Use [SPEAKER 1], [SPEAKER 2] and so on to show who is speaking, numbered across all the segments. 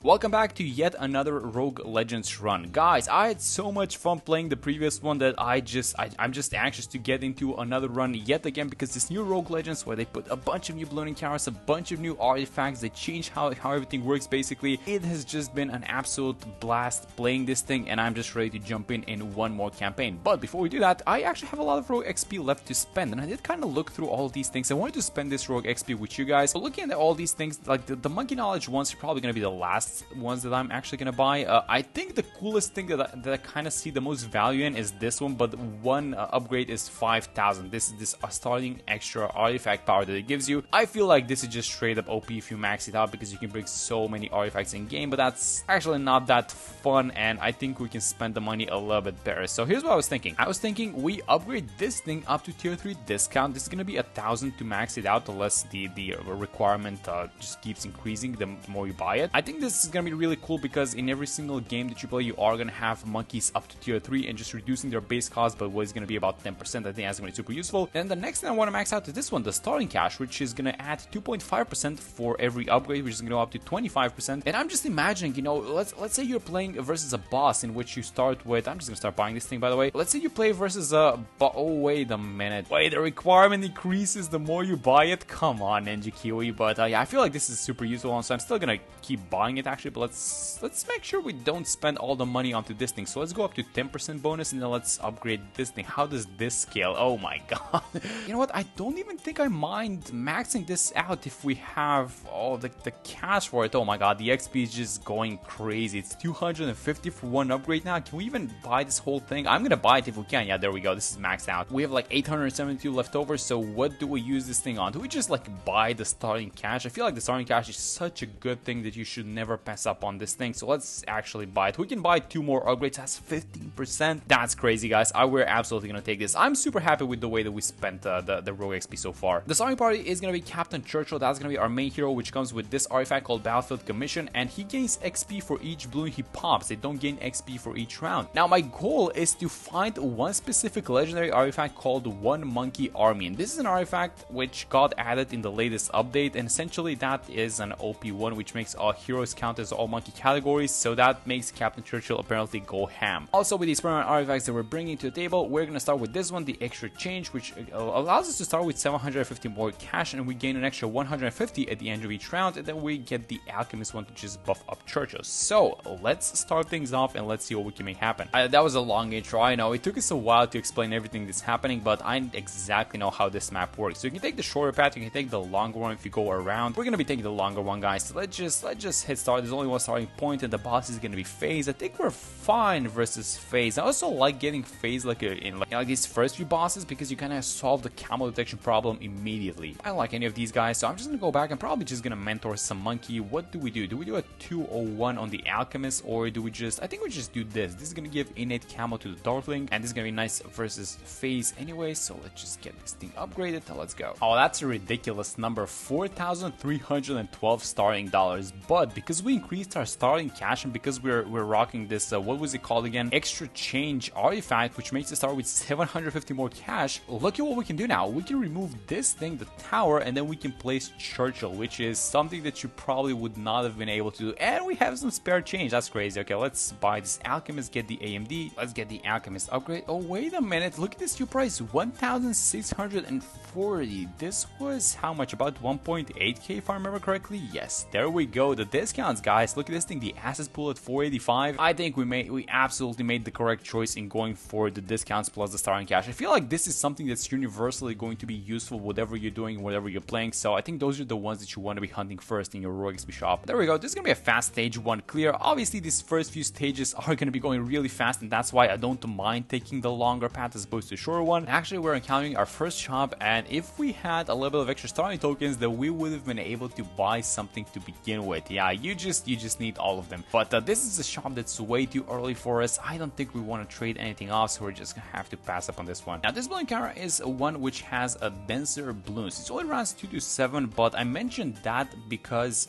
[SPEAKER 1] Welcome back to yet another Rogue Legends run. Guys, I had so much fun playing the previous one that I'm just anxious to get into another run yet again, because this new Rogue Legends, where they put a bunch of new Bloon encounters, a bunch of new artifacts, they change how everything works basically. It has just been an absolute blast playing this thing, and I'm just ready to jump in one more campaign. But before we do that, I actually have a lot of Rogue XP left to spend, and I did kind of look through all of these things. I wanted to spend this Rogue XP with you guys. But looking at all these things, like the monkey knowledge ones are probably going to be the last ones that I'm actually gonna buy. I think the coolest thing that I kind of see the most value in is this one, but one upgrade is 5,000. This is this starting extra artifact power that it gives you. I feel like this is just straight up OP if you max it out, because you can bring so many artifacts in game, but that's actually not that fun, and I think we can spend the money a little bit better. So here's what I was thinking. I was thinking we upgrade this thing up to tier 3 discount. This is gonna be 1,000 to max it out, unless the requirement just keeps increasing the more you buy it. I think this is gonna be really cool, because in every single game that you play, you are gonna have monkeys up to tier 3 and just reducing their base cost, but what is gonna be about 10%. I think that's gonna be super useful. And the next thing I want to max out is this one, the starting cash, which is gonna add 2.5% for every upgrade, which is gonna go up to 25%. And I'm just imagining, you know, let's say you're playing versus a boss in which you start with, I'm just gonna start buying this thing, by the way. Let's say you play versus a oh, wait a minute, wait, the requirement increases the more you buy it. Come on, Ninja Kiwi. But yeah, I feel like this is super useful, so I'm still gonna keep buying it actually. But let's make sure we don't spend all the money onto this thing. So let's go up to 10% bonus, and then let's upgrade this thing. How does this scale? Oh my god. You know what? I don't even think I mind maxing this out if we have all the cash for it. Oh my god, the XP is just going crazy. It's 250 for one upgrade now. Can we even buy this whole thing? I'm gonna buy it if we can. Yeah, there we go. This is maxed out. We have like 872 left over. So what do we use this thing on? Do we just like buy the starting cash? I feel like the starting cash is such a good thing that you should never pass up on this thing. So let's actually buy it. We can buy 2 more upgrades. That's 15%. That's crazy, guys. We're absolutely gonna take this. I'm super happy with the way that we spent the Rogue XP so far. The starting party is gonna be Captain Churchill. That's gonna be our main hero, which comes with this artifact called Battlefield Commission, and he gains XP for each balloon he pops. They don't gain XP for each round. Now my goal is to find one specific legendary artifact called One Monkey Army, and this is an artifact which got added in the latest update, and essentially that is an OP one, which makes all heroes count as all monkey categories, so that makes Captain Churchill apparently go ham. Also, with these permanent artifacts that we're bringing to the table, we're gonna start with this one, the extra change, which allows us to start with 750 more cash, and we gain an extra 150 at the end of each round, and then we get the alchemist one to just buff up Churchill. So let's start things off and let's see what we can make happen. That was a long intro, I know. It took us a while to explain everything that's happening, but I exactly know how this map works. So you can take the shorter path, you can take the longer one if you go around. We're gonna be taking the longer one, guys. So let's just hit start. There's only one starting point, and the boss is gonna be FaZe. I think we're fine versus FaZe. I also like getting FaZe in these first few bosses, because you kind of solve the camo detection problem immediately. I don't like any of these guys, so I'm just gonna go back and probably just gonna mentor some monkey. What do we do? Do we do a 201 on the alchemist, or do we just, I think we just do this. This is gonna give innate camo to the Darkling, and this is gonna be nice versus FaZe anyway, so let's just get this thing upgraded. Let's go. Oh, that's a ridiculous number, 4,312 starting dollars. But because we increased our starting cash, and because we're rocking this what was it called again, extra change artifact, which makes it start with 750 more cash, look at what we can do now. We can remove this thing, the tower, and then we can place Churchill, which is something that you probably would not have been able to do. And we have some spare change. That's crazy. Okay, let's buy this alchemist, get the AMD. Let's get the alchemist upgrade. Oh, wait a minute, look at this new price, 1,640. This was how much? About 1.8k if I remember correctly. Yes, there we go. The discounts, guys. Look at this thing, the assets pool at 485. I think we absolutely made the correct choice in going for the discounts plus the starting cash. I feel like this is something that's universally going to be useful whatever you're doing, whatever you're playing. So I think those are the ones that you want to be hunting first in your Rogue XP shop. There we go. This is gonna be a fast stage 1 clear. Obviously, these first few stages are gonna be going really fast, and that's why I don't mind taking the longer path as opposed to the shorter one. Actually, we're encountering our first shop, and if we had a little bit of extra starting tokens, then we would have been able to buy something to begin with. Yeah, you just need all of them. But this is a shop that's way too early for us. I don't think we want to trade anything off, so we're just gonna have to pass up on this one. Now, this balloon camera is one which has a denser balloons. It only runs 2 to 7, but I mentioned that because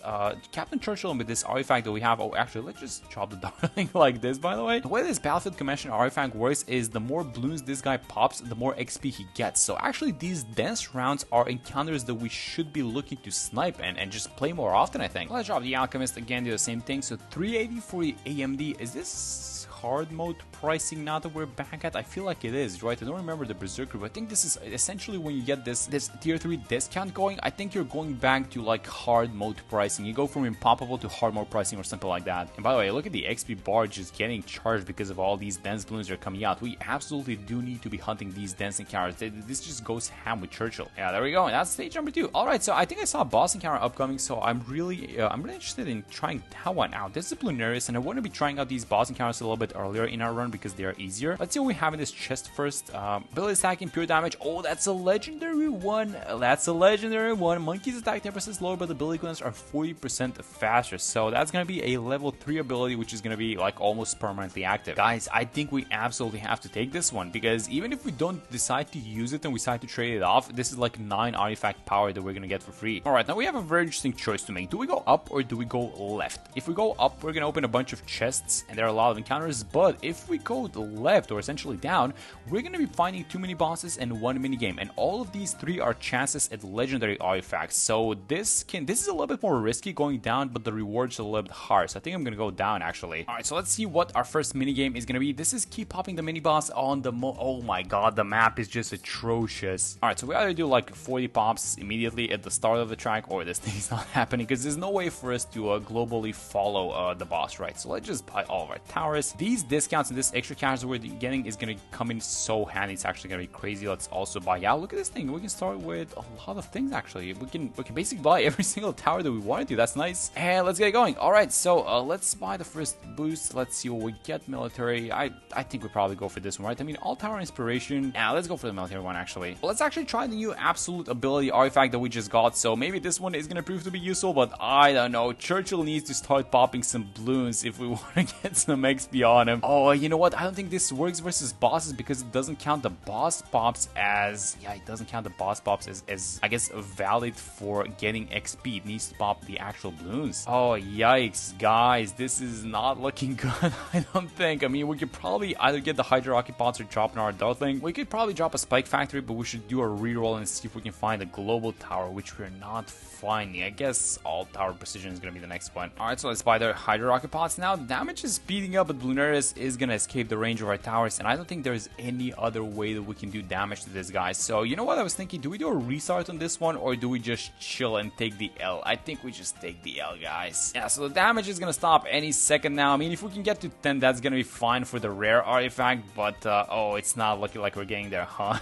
[SPEAKER 1] Captain Churchill with this artifact that we have. Oh, actually, let's just drop the Darkling like this, by the way. The way this Battlefield Commission artifact works is the more balloons this guy pops, the more XP he gets. So actually, these dense rounds are encounters that we should be looking to snipe and just play more often, I think. Let's drop the Alchemist again do the same thing. So 380 for the AMD. Is this hard mode pricing now that we're back at? I feel like it is, right? I don't remember the Berserker, but I think this is essentially when you get this tier 3 discount going. I think you're going back to like hard mode pricing. You go from impoppable to hard mode pricing or something like that. And by the way, look at the XP bar just getting charged because of all these dense balloons that are coming out. We absolutely do need to be hunting these dense encounters. This just goes ham with Churchill. Yeah, there we go. And that's stage number 2. All right, so I think I saw a boss encounter upcoming, so I'm really interested in trying that one out. This is Bloonarius, and I want to be trying out these boss encounters a little bit earlier in our run because they are easier. Let's see what we have in this chest first. Ability stacking, pure damage. Oh, that's a legendary one. That's a legendary one. Monkey's attack 10% lower, but the ability coolers are 40% faster. So that's going to be a level 3 ability, which is going to be like almost permanently active. Guys, I think we absolutely have to take this one because even if we don't decide to use it and we decide to trade it off, this is like 9 artifact power that we're going to get for free. All right, now we have a very interesting choice to make. Do we go up or do we go left? If we go up, we're going to open a bunch of chests and there are a lot of encounters, but if we go left or essentially down, we're going to be finding 2 mini bosses and 1 mini game, and all of these 3 are chances at legendary artifacts. So this is a little bit more risky going down, but the rewards are a little bit higher. So I think I'm going to go down actually. All right, so let's see what our first mini game is going to be. This is keep popping the mini boss on the oh my god, the map is just atrocious. All right, so we either do like 40 pops immediately at the start of the track, or this thing's not happening because there's no way for us to globally follow the boss, right? So let's just buy all of our towers. These discounts and this extra cash that we're getting is going to come in so handy. It's actually going to be crazy. Let's also buy, yeah, look at this thing. We can start with a lot of things actually. We can basically buy every single tower that we want to. That's nice. And let's get going. All right, so let's buy the first boost. Let's see what we get. Military. I think we probably go for this one, right? I mean, all tower inspiration. Yeah, let's go for the military one actually. Let's actually try the new absolute ability artifact that we just got. So maybe this one is going to prove to be useful, but I don't know. Churchill needs to start popping some Bloons if we want to get some XP on him. Oh, you know what? I don't think this works versus bosses because it doesn't count the boss pops as, yeah, it doesn't count the boss pops as I guess valid for getting XP. It needs to pop the actual Bloons. Oh, yikes, guys, this is not looking good. I don't think. I mean, we could probably either get the Hydra Rocket Pods or drop an Dartling. We could probably drop a Spike Factory, but we should do a reroll and see if we can find a global tower, which we're not finding. I guess all tower precision is going to be the next one. All right, so let's buy the Hydra Rocket Pods now. The damage is speeding up, but Bloonarius is going to escape the range of our towers, and I don't think there's any other way that we can do damage to this guy. So you know what I was thinking? Do we do a restart on this one, or do we just chill and take the L? I think we just take the L, guys. Yeah, so the damage is going to stop any second now. I mean, if we can get to 10, that's going to be fine for the rare artifact, but oh, it's not looking like we're getting there, huh?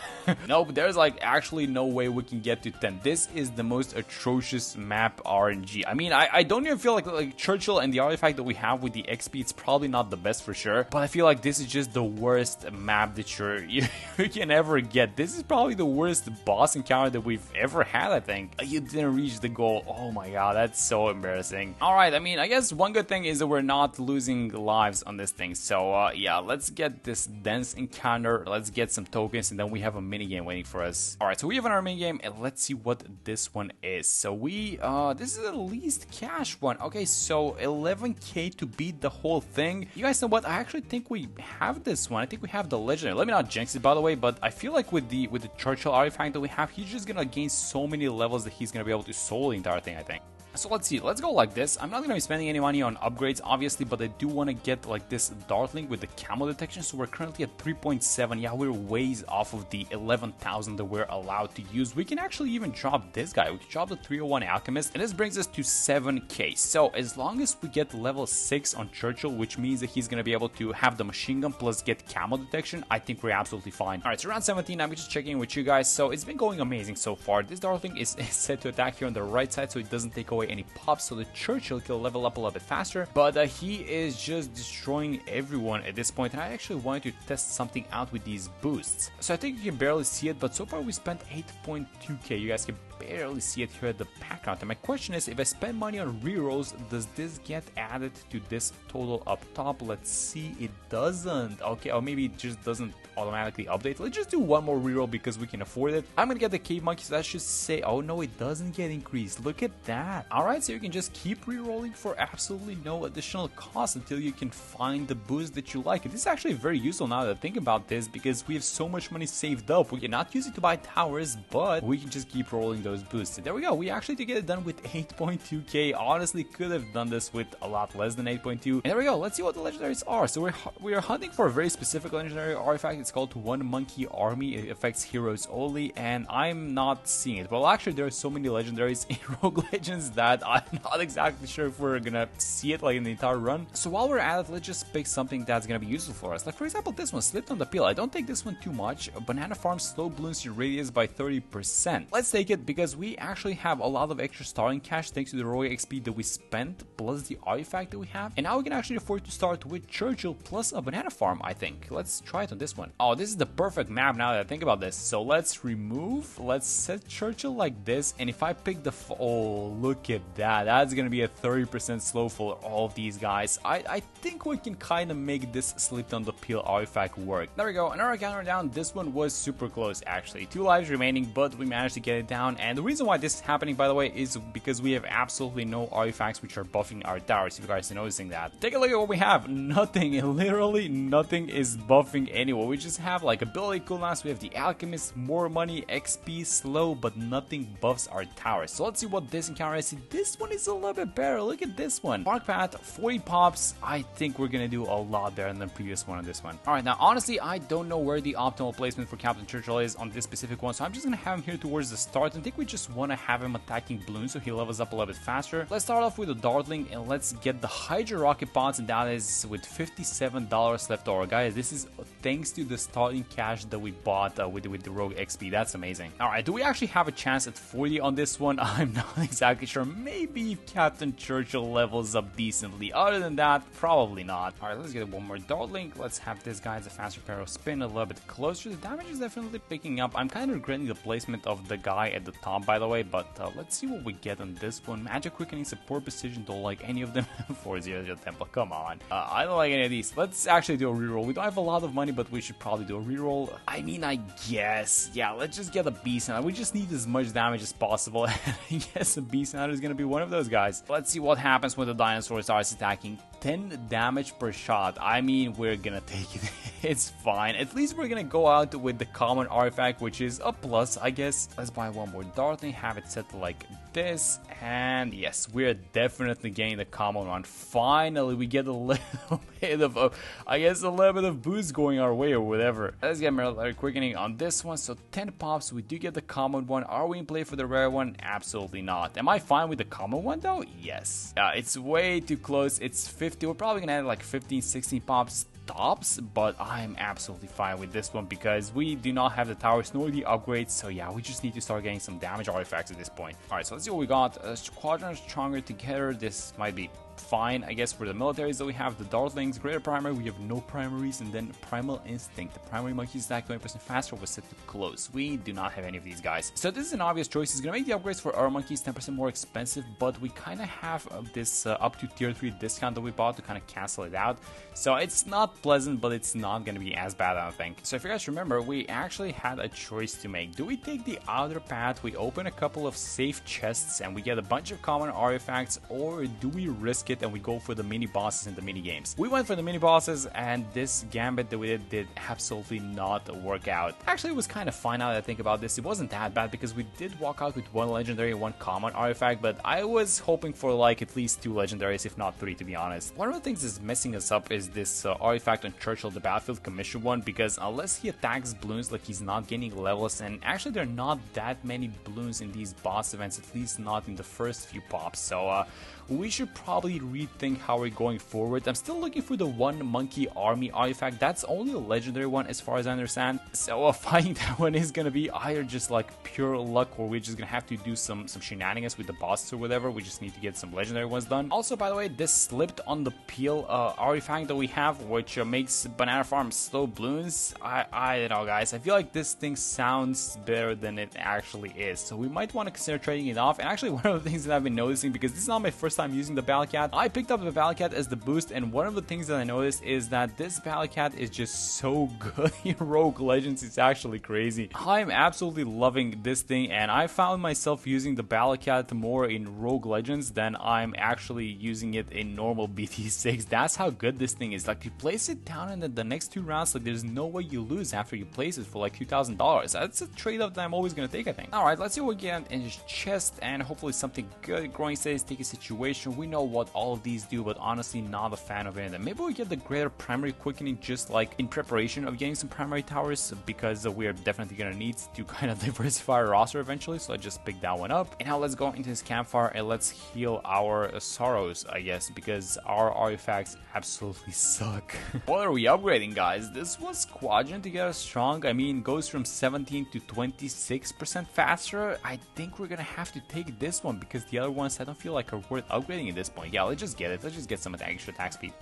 [SPEAKER 1] No, but there's like actually no way we can get to 10. This is the most atrocious map RNG. I mean, I don't even feel like Churchill and the artifact that we have with the XP, it's probably not the best for sure, but I feel like this is just the worst map that you can ever get. This is probably the worst boss encounter that we've ever had, I think. You didn't reach the goal. Oh my god, that's so embarrassing. Alright, I mean, I guess one good thing is that we're not losing lives on this thing. So yeah, let's get this dense encounter, let's get some tokens, and then we have a mini game waiting for us. Alright, so we have our mini game, and let's see what this one is. So we this is the least cash one. Okay, so 11k to beat the whole thing. You guys know what? I actually think we have this one. I think we have the legendary. Let me not jinx it, by the way, but I feel like with the Churchill artifact that we have, he's just gonna gain so many levels that he's gonna be able to solo the entire thing, I think. So let's see, let's go like this. I'm not going to be spending any money on upgrades, obviously, but I do want to get like this Dartling with the camo detection. So we're currently at 3.7. Yeah, we're ways off of the 11,000 that we're allowed to use. We can actually even drop this guy. We can drop the 301 Alchemist, and this brings us to 7k. So as long as we get level 6 on Churchill, which means that he's going to be able to have the machine gun plus get camo detection, I think we're absolutely fine. All right, so around 17, I'm just checking in with you guys. So it's been going amazing so far. This Dartling is set to attack here on the right side, so it doesn't take away any pops, so the Churchill can level up a little bit faster, but he is just destroying everyone at this point, and I actually wanted to test something out with these boosts. So I think you can barely see it, but so far we spent 8.2k. You guys can barely see it here at the background, and my question is, if I spend money on rerolls, does this get added to this total up top? Let's see. It doesn't. Okay, or maybe it just doesn't automatically update. Let's just do one more reroll because we can afford it. I'm gonna get the cave monkey, so that should say, oh no, it doesn't get increased. Look at that. Alright, so you can just keep rerolling for absolutely no additional cost until you can find the boost that you like. And this is actually very useful now that I think about this, because we have so much money saved up. We cannot use it to buy towers, but we can just keep rolling those those boosts. There we go. We actually did get it done with 8.2k. Honestly, could have done this with a lot less than 8.2. And there we go. Let's see what the legendaries are. So we are hunting for a very specific legendary artifact. It's called One Monkey Army. It affects heroes only, and I'm not seeing it. Well, actually, there are so many legendaries in Rogue Legends that I'm not exactly sure if we're gonna see it like in the entire run. So while we're at it, let's just pick something that's gonna be useful for us. Like for example, this one, Slipped on the Peel. I don't take this one too much. Banana Farm slow balloons your radius by 30%. Let's take it because we actually have a lot of extra starting cash thanks to the Roy XP that we spent plus the artifact that we have. And now we can actually afford to start with Churchill plus a Banana Farm, I think. Let's try it on this one. Oh, this is the perfect map now that I think about this. So let's remove, let's set Churchill like this. And if I pick the, oh, look at that. That's gonna be a 30% slow for all of these guys. I think we can kind of make this Slipped on the Peel artifact work. There we go. Another counter down. This one was super close actually. 2 lives remaining, but we managed to get it down. And the reason why this is happening, by the way, is because we have absolutely no artifacts which are buffing our towers, if you guys are noticing that. Take a look at what we have. Nothing, literally nothing is buffing anywhere. We just have like ability cooldowns. We have the Alchemist, more money, XP, slow, but nothing buffs our towers. So let's see what this encounter is. This one is a little bit better. Look at this one. Spark Path, 40 pops. I think we're gonna do a lot better than the previous one on this one. Alright, now honestly, I don't know where the optimal placement for Captain Churchill is on this specific one, so I'm just gonna have him here towards the start. I think we just want to have him attacking Bloons so he levels up a little bit faster. Let's start off with the Dartling and let's get the Hydra Rocket Pods, and that is with $57 left over. Guys, this is thanks to the starting cash that we bought with the Rogue XP. That's amazing. Alright, do we actually have a chance at 40 on this one? I'm not exactly sure. Maybe if Captain Churchill levels up decently. Other than that, probably not. Alright, let's get one more Dartling. Let's have this guy as a faster pair of spin a little bit closer. The damage is definitely picking up. I'm kind of regretting the placement of the guy at the top, by the way, but let's see what we get on this one. Magic Quickening, Support Precision, don't like any of them. 4-0 Temple, come on. I don't like any of these. Let's actually do a reroll. We don't have a lot of money, but we should probably do a reroll. I mean, I guess. Yeah, let's just get a Beast Hunter. We just need as much damage as possible. I guess a Beast Hunter is going to be one of those guys. Let's see what happens when the dinosaur starts attacking. 10 damage per shot. I mean, we're gonna take it. It's fine. At least we're gonna go out with the common artifact, which is a plus, I guess. Let's buy one more Dartling, have it set like this, and yes, we're definitely getting the common one. Finally, we get a little bit of, I guess, a little bit of boost going our way or whatever. Let's get Military Quickening on this one. So 10 pops, we do get the common one. Are we in play for the rare one? Absolutely not. Am I fine with the common one though? Yes. It's way too close. It's 50. We're probably gonna add like 15, 16 pops tops, but I'm absolutely fine with this one because we do not have the towers nor the upgrades. So yeah, we just need to start getting some damage artifacts at this point. All right, so let's see what we got. Squadron Stronger Together. This might be fine, I guess, for the militaries that we have. The Dartlings, Greater Primary, we have no primaries, and then Primal Instinct. The primary monkeys attack 20% faster was set to close. We do not have any of these guys. So this is an obvious choice. It's gonna make the upgrades for our monkeys 10% more expensive, but we kind of have this up to tier 3 discount that we bought to kind of cancel it out. So it's not pleasant, but it's not gonna be as bad, I don't think. So if you guys remember, we actually had a choice to make. Do we take the outer path, we open a couple of safe chests, and we get a bunch of common artifacts, or do we risk it and we go for the mini bosses and the mini games? We went for the mini bosses, and this gambit that we did absolutely not work out. Actually, it was kind of fine now that I think about this. It wasn't that bad because we did walk out with 1 legendary and 1 common artifact, but I was hoping for like at least 2 legendaries, if not 3, to be honest. One of the things that's messing us up is this artifact on Churchill, the Battlefield Commission one, because unless he attacks Bloons, like, he's not gaining levels, and actually there are not that many Bloons in these boss events, at least not in the first few pops. So we should probably rethink how we're going forward. I'm still looking for the One Monkey Army artifact. That's only a legendary one as far as I understand. So finding that one is gonna be either just like pure luck, or we're just gonna have to do some shenanigans with the bosses or whatever. We just need to get some legendary ones done. Also, by the way, this Slipped on the Peel artifact that we have, which makes Banana Farm slow Bloons. I don't know, guys. I feel like this thing sounds better than it actually is. So we might want to consider trading it off. And actually, one of the things that I've been noticing, because this is not my first time using the Ballcat, Cat. I picked up the Valley Cat as the boost, and one of the things that I noticed is that this Valley Cat is just so good in Rogue Legends. It's actually crazy. I'm absolutely loving this thing, and I found myself using the Valley Cat more in Rogue Legends than I'm actually using it in normal BT6. That's how good this thing is. Like, you place it down, and then the next 2 rounds, like, there's no way you lose after you place it for like $2,000. That's a trade-off that I'm always gonna take, I think. Alright, let's see what we get in his chest, and hopefully something good. Growing status, take a situation. We know what all of these do, but honestly not a fan of any of them. Maybe we get the greater primary quickening just like in preparation of getting some primary towers, because we are definitely gonna need to kind of diversify our roster eventually. So I just picked that one up. And now let's go into this campfire and let's heal our sorrows, I guess, because our artifacts absolutely suck. What are we upgrading, guys? This was quadrant to get us strong. I mean, goes from 17 to 26% faster. I think we're gonna have to take this one because the other ones I don't feel like are worth upgrading at this point. Yeah, let's just get it. Let's just get some extra attack speed.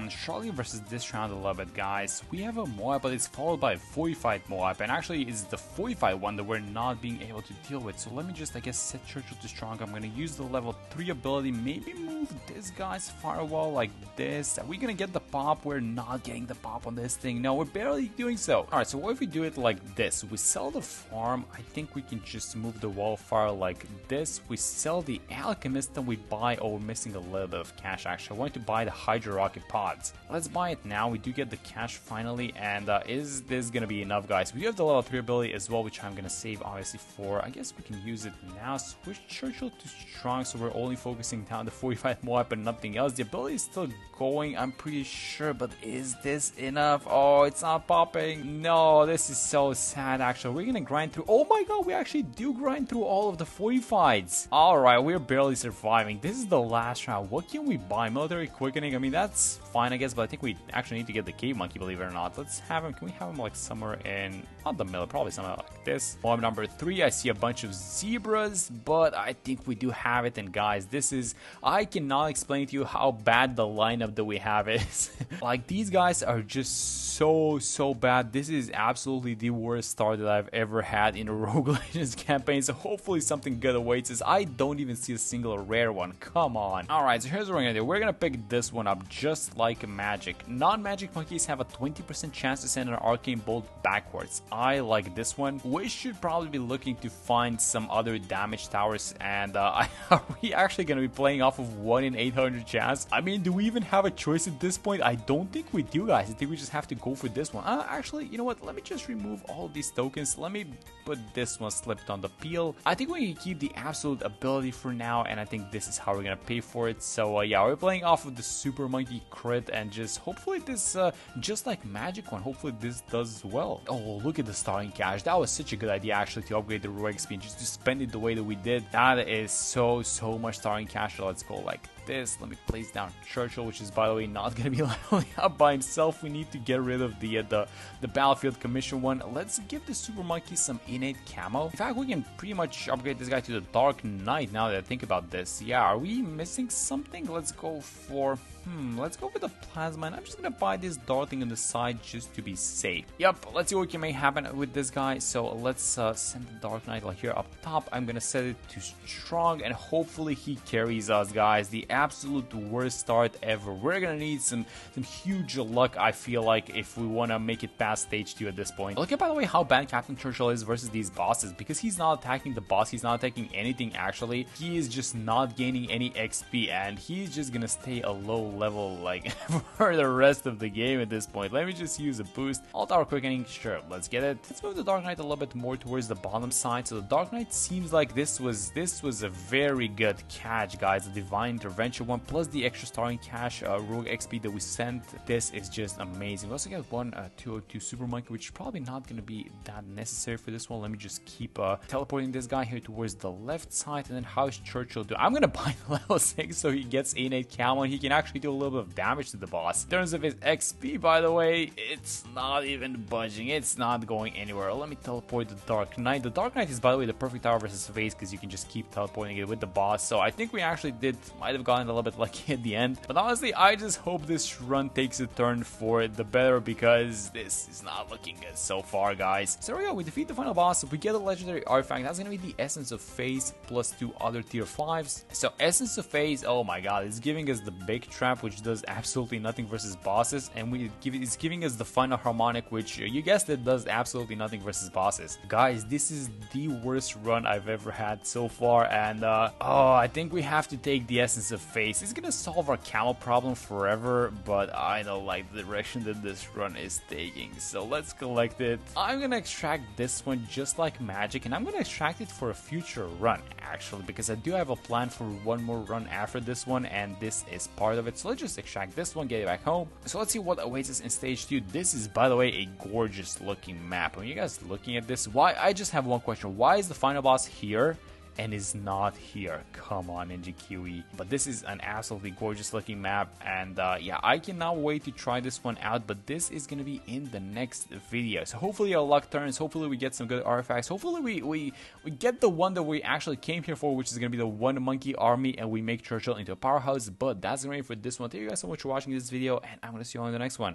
[SPEAKER 1] Charlie versus this round a little bit, guys. We have a Moab, but it's followed by a fortified Moab, and actually it's the fortified one that we're not being able to deal with. So let me just, I guess, set Churchill to strong. I'm gonna use the level 3 ability, maybe move this guy's firewall like this. Are we gonna get the pop? We're not getting the pop on this thing. No, we're barely doing so. Alright, so what if we do it like this? We sell the farm. I think we can just move the wall fire like this. We sell the alchemist, and we buy, oh, we're missing a little bit of cash actually. I wanted to buy the Hydra Rocket pods. Let's buy it now. We do get the cash finally, and is this gonna be enough, guys? We do have the level 3 ability as well, which I'm gonna save obviously for. I guess we can use it now. Switch Churchill to strong, so we're only focusing down the 45 Moab and nothing else. The ability is still going, I'm pretty sure, but is this enough? Oh, it's not popping. No, this is so sad actually. We're gonna grind through. Oh my god, we actually do grind through all of the 45s. Alright, we're barely surviving. This is the last round. What can we buy? Military quickening. I mean, that's fine, I guess, but I think we actually need to get the cave monkey, believe it or not. Let's have him. Can we have him like somewhere in, not the middle, probably somewhere like this. Mob number 3, I see a bunch of zebras, but I think we do have it. And guys, this is, I cannot explain to you how bad the lineup that we have is. Like, these guys are just so bad. This is absolutely the worst start that I've ever had in a Rogue Legends campaign, so hopefully something good awaits us. I don't even see a single rare one. Come on. Alright, so here's what we're gonna do. We're gonna pick this one up just like magic. Non-magic monkeys have a 20% chance to send an arcane bolt backwards. I like this one. We should probably be looking to find some other damage towers, and are we actually gonna be playing off of 1 in 800 chance? I mean, do we even have a choice at this point? I don't think we do, guys. I think we just have to go for this one. Actually, you know what? Let me just remove all of these tokens. Let me put this one slipped on the peel. I think we can keep the absolute ability for now, and I think this is how we're gonna pay for it. So yeah, we're playing off of the super monkey crit, and just hopefully this, just like magic one, hopefully this does well. Oh, look at the starting cash. That was such a good idea actually, to upgrade the rogue XP and just to spend it the way that we did. That is so much starting cash. So let's go like this. Let me place down Churchill, which is, by the way, not gonna be leveling up by himself. We need to get rid of the battlefield commission one. Let's give the super monkey some innate camo. In fact, we can pretty much upgrade this guy to the Dark Knight now that I think about this. Yeah, are we missing something? Let's go for let's go with the plasma, and I'm just gonna buy this dart thing on the side just to be safe. Yep, let's see what can may happen with this guy. So let's send the Dark Knight like here up top. I'm gonna set it to strong, and hopefully he carries us, guys. The absolute worst start ever. We're gonna need some huge luck, I feel like, if we want to make it past stage 2 at this point. Look at, by the way, how bad Captain Churchill is versus these bosses, because he's not attacking the boss, he's not attacking anything actually. He is just not gaining any XP, and he's just gonna stay a low level like for the rest of the game at this point. Let me just use a boost. All tower quickening, sure, let's get it. Let's move the Dark Knight a little bit more towards the bottom side. So the Dark Knight seems like this was a very good catch, guys. The Divine Intervention one plus the extra starting cash rogue XP that we sent. This is just amazing. We also get one 202 super monkey, which is probably not going to be that necessary for this one. Let me just keep teleporting this guy here towards the left side. And then how's Churchill do? I'm gonna buy the level 6 so he gets innate camo and he can actually do a little bit of damage to the boss. In terms of his XP, by the way, it's not even budging. It's not going anywhere. Let me teleport the Dark Knight. The Dark Knight is, by the way, the perfect tower versus phase, because you can just keep teleporting it with the boss. So I think we actually might have gotten a little bit lucky at the end. But honestly, I just hope this run takes a turn for the better, because this is not looking good so far, guys. So there we go, we defeat the final boss, we get a legendary artifact. That's gonna be the Essence of Phase plus 2 other tier 5s. So Essence of Phase, oh my god, it's giving us the big trap, which does absolutely nothing versus bosses, and it's giving us the final harmonic, which you guessed it, does absolutely nothing versus bosses. Guys, this is the worst run I've ever had so far, and oh, I think we have to take the Essence of Phase. It's gonna solve our camel problem forever, but I don't like the direction that this run is taking, so let's collect it. I'm gonna extract this one just like magic, and I'm gonna extract it for a future run actually, because I do have a plan for one more run after this one, and this is part of it. So let's just extract this one, get it back home. So let's see what awaits us in stage 2. This is, by the way, a gorgeous looking map. When you guys looking at this, why, I just have one question: why is the final boss here and is not here? Come on, Ninja Kiwi. But this is an absolutely gorgeous looking map, and yeah, I cannot wait to try this one out, but this is gonna be in the next video. So hopefully our luck turns, hopefully we get some good artifacts, hopefully we get the one that we actually came here for, which is gonna be the one monkey army, and we make Churchill into a powerhouse. But that's gonna be it for this one. Thank you guys so much for watching this video, and I'm gonna see you on the next one.